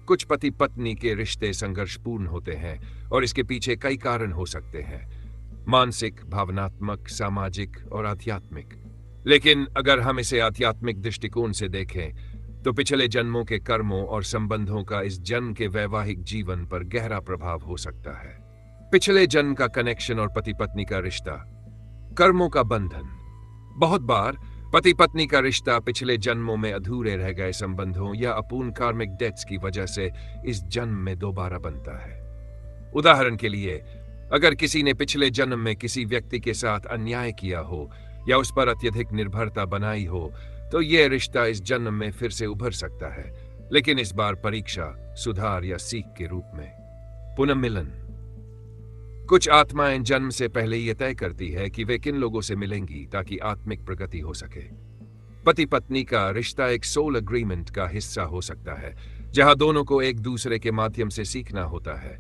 कुछ पति पत्नी के रिश्ते संघर्षपूर्ण होते हैं और इसके पीछे कई कारण हो सकते हैं, मानसिक, भावनात्मक, सामाजिक और आध्यात्मिक। लेकिन अगर हम इसे आध्यात्मिक दृष्टिकोण से देखें तो पिछले जन्मों के कर्मों और संबंधों का इस जन्म के वैवाहिक जीवन पर गहरा प्रभाव हो सकता है। पिछले जन्म का कनेक्शन और पति पत्नी का रिश्ता। कर्मों का बंधन। बहुत बार पति पत्नी का रिश्ता पिछले जन्मों में अधूरे रह गए संबंधों या अपूर्ण कार्मिक डेट्स की वजह से इस जन्म में दोबारा बनता है। उदाहरण के लिए, अगर किसी ने पिछले जन्म में किसी व्यक्ति के साथ अन्याय किया हो या उस पर अत्यधिक निर्भरता बनाई हो, तो यह रिश्ता इस जन्म में फिर से उभर सकता है, लेकिन इस बार परीक्षा, सुधार या सीख के रूप में। पुनर्मिलन। कुछ आत्माएं जन्म से पहले यह तय करती है कि वे किन लोगों से मिलेंगी ताकि आत्मिक प्रगति हो सके। पति पत्नी का रिश्ता एक सोल एग्रीमेंट का हिस्सा हो सकता है, जहां दोनों को एक दूसरे के माध्यम से सीखना होता है,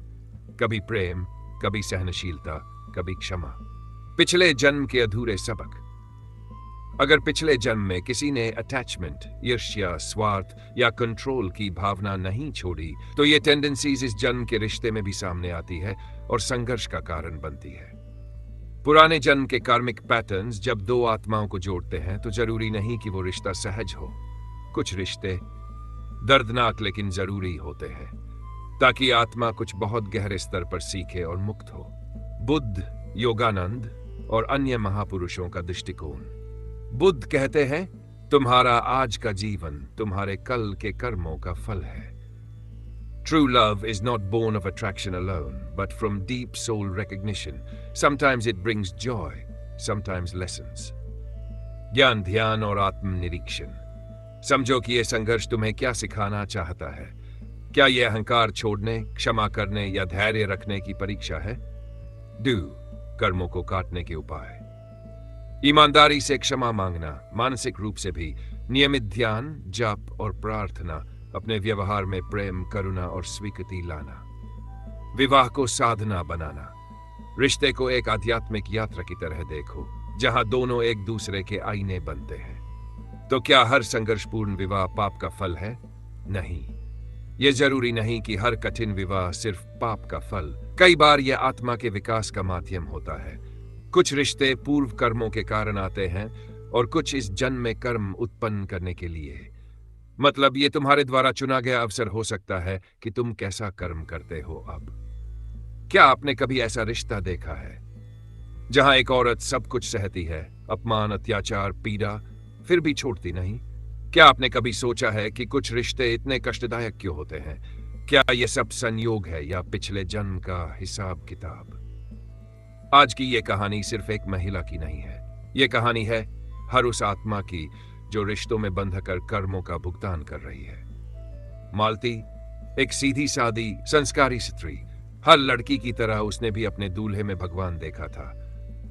कभी प्रेम, कभी सहनशीलता, कभी क्षमा। पिछले जन्म के अधूरे सबक। अगर पिछले जन्म में किसी ने अटैचमेंट, ईर्ष्या, स्वार्थ या कंट्रोल की भावना नहीं छोड़ी, तो ये टेंडेंसीज इस जन्म के रिश्ते में भी सामने आती है और संघर्ष का कारण बनती है। पुराने जन्म के कार्मिक पैटर्न्स जब दो आत्माओं को जोड़ते हैं तो जरूरी नहीं कि वो रिश्ता सहज हो। कुछ रिश्ते दर्दनाक लेकिन जरूरी होते हैं ताकि आत्मा कुछ बहुत गहरे स्तर पर सीखे और मुक्त हो। बुद्ध, योगानंद और अन्य महापुरुषों का दृष्टिकोण। बुद्ध कहते हैं, तुम्हारा आज का जीवन तुम्हारे कल के कर्मों का फल है। True love is not born of attraction alone, but from deep soul recognition. Sometimes it brings joy, sometimes lessons. ज्ञान, ध्यान और आत्मनिरीक्षण। समझो कि यह संघर्ष तुम्हें क्या सिखाना चाहता है। क्या यह अहंकार छोड़ने, क्षमा करने या धैर्य रखने की परीक्षा है? Do, कर्मों को काटने के उपाय। ईमानदारी से क्षमा मांगना, मानसिक रूप से भी। नियमित ध्यान, जप और प्रार्थना। अपने व्यवहार में प्रेम, करुणा और स्वीकृति लाना। विवाह को साधना बनाना। रिश्ते को एक आध्यात्मिक यात्रा की तरह देखो, जहां दोनों एक दूसरे के आईने बनते हैं। तो क्या हर संघर्षपूर्ण विवाह पाप का फल है? नहीं। यह जरूरी नहीं कि हर कठिन विवाह सिर्फ पाप का फल। कई बार यह आत्मा के विकास का माध्यम होता है। कुछ रिश्ते पूर्व कर्मों के कारण आते हैं और कुछ इस जन्म में कर्म उत्पन्न करने के लिए। मतलब ये तुम्हारे द्वारा चुना गया अवसर हो सकता है कि तुम कैसा कर्म करते हो। अब क्या आपने कभी ऐसा रिश्ता देखा है जहां एक औरत सब कुछ सहती है, अपमान, अत्याचार, पीड़ा, फिर भी छोड़ती नहीं? क्या आपने कभी सोचा है कि कुछ रिश्ते इतने कष्टदायक क्यों होते हैं? क्या यह सब संयोग है या पिछले जन्म का हिसाब किताब? आज की यह कहानी सिर्फ एक महिला की नहीं है। यह कहानी है हर उस आत्मा की जो रिश्तों में बंधकर कर्मों का भुगतान कर रही है। मालती एक सीधी सादी संस्कारी स्त्री। हर लड़की की तरह उसने भी अपने दूल्हे में भगवान देखा था,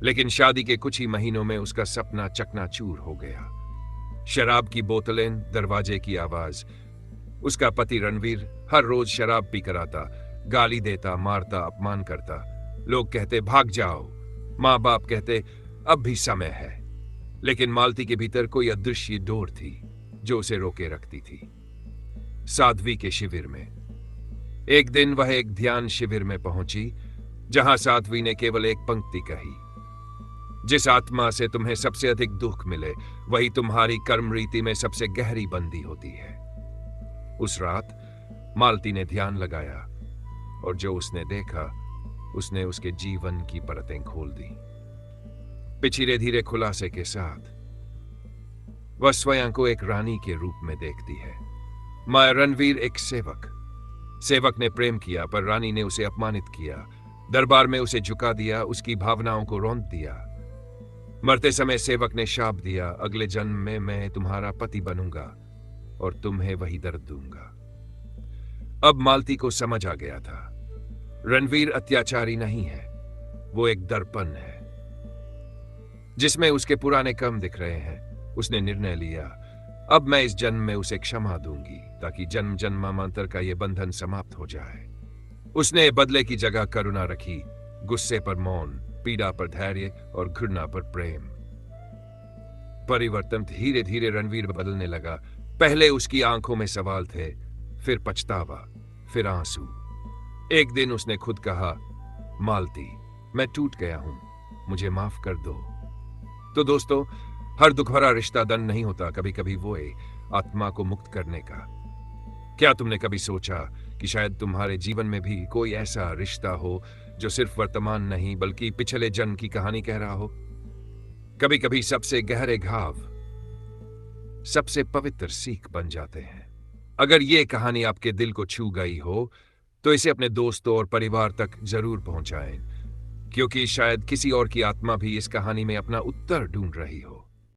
लेकिन शादी के कुछ ही महीनों में उसका सपना चकनाचूर हो गया। शराब की बोतलें, दरवाजे की आवाज। उसका पति रणवीर हर रोज शराब पीकर आता, गाली देता, मारता, अपमान करता। लोग कहते भाग जाओ, माँ बाप कहते अब भी समय है, लेकिन मालती के भीतर कोई अदृश्य डोर थी जो उसे रोके रखती थी। साध्वी के शिविर में। एक दिन वह एक ध्यान शिविर में पहुंची जहां साध्वी ने केवल एक पंक्ति कही, जिस आत्मा से तुम्हें सबसे अधिक दुख मिले वही तुम्हारी कर्म रीति में सबसे गहरी बंदी होती है। उस रात मालती ने ध्यान लगाया और जो उसने देखा उसने उसके जीवन की परतें खोल दी। धीरे धीरे खुलासे के साथ वह स्वयं को एक रानी के रूप में देखती है। मां रणवीर एक सेवक ने प्रेम किया पर रानी ने उसे अपमानित किया, दरबार में उसे झुका दिया, उसकी भावनाओं को रौंद दिया। मरते समय सेवक ने शाप दिया, अगले जन्म में मैं तुम्हारा पति बनूंगा और तुम्हें वही दर्द दूंगा। अब मालती को समझ आ गया था, रणवीर अत्याचारी नहीं है, वो एक दर्पण है जिसमें उसके पुराने कर्म दिख रहे हैं। उसने निर्णय लिया, अब मैं इस जन्म में उसे क्षमा दूंगी ताकि जन्म जन्मांतर का यह बंधन समाप्त हो जाए। उसने बदले की जगह करुणा रखी, गुस्से पर मौन, पीड़ा पर धैर्य और घृणा पर प्रेम। परिवर्तन धीरे धीरे रणवीर बदलने लगा। पहले उसकी आंखों में सवाल थे, फिर पछतावा, फिर आंसू। एक दिन उसने खुद कहा, मालती, मैं टूट गया हूं, मुझे माफ कर दो। तो दोस्तों, हर दुख भरा रिश्ता दंड नहीं होता, कभी कभी वो है आत्मा को मुक्त करने का। क्या तुमने कभी सोचा कि शायद तुम्हारे जीवन में भी कोई ऐसा रिश्ता हो जो सिर्फ वर्तमान नहीं बल्कि पिछले जन्म की कहानी कह रहा हो? कभी कभी सबसे गहरे घाव सबसे पवित्र सीख बन जाते हैं। अगर ये कहानी आपके दिल को छू गई हो तो इसे अपने दोस्तों और परिवार तक जरूर पहुंचाएं, क्योंकि शायद किसी और की आत्मा भी इस कहानी में अपना उत्तर ढूंढ रही हो।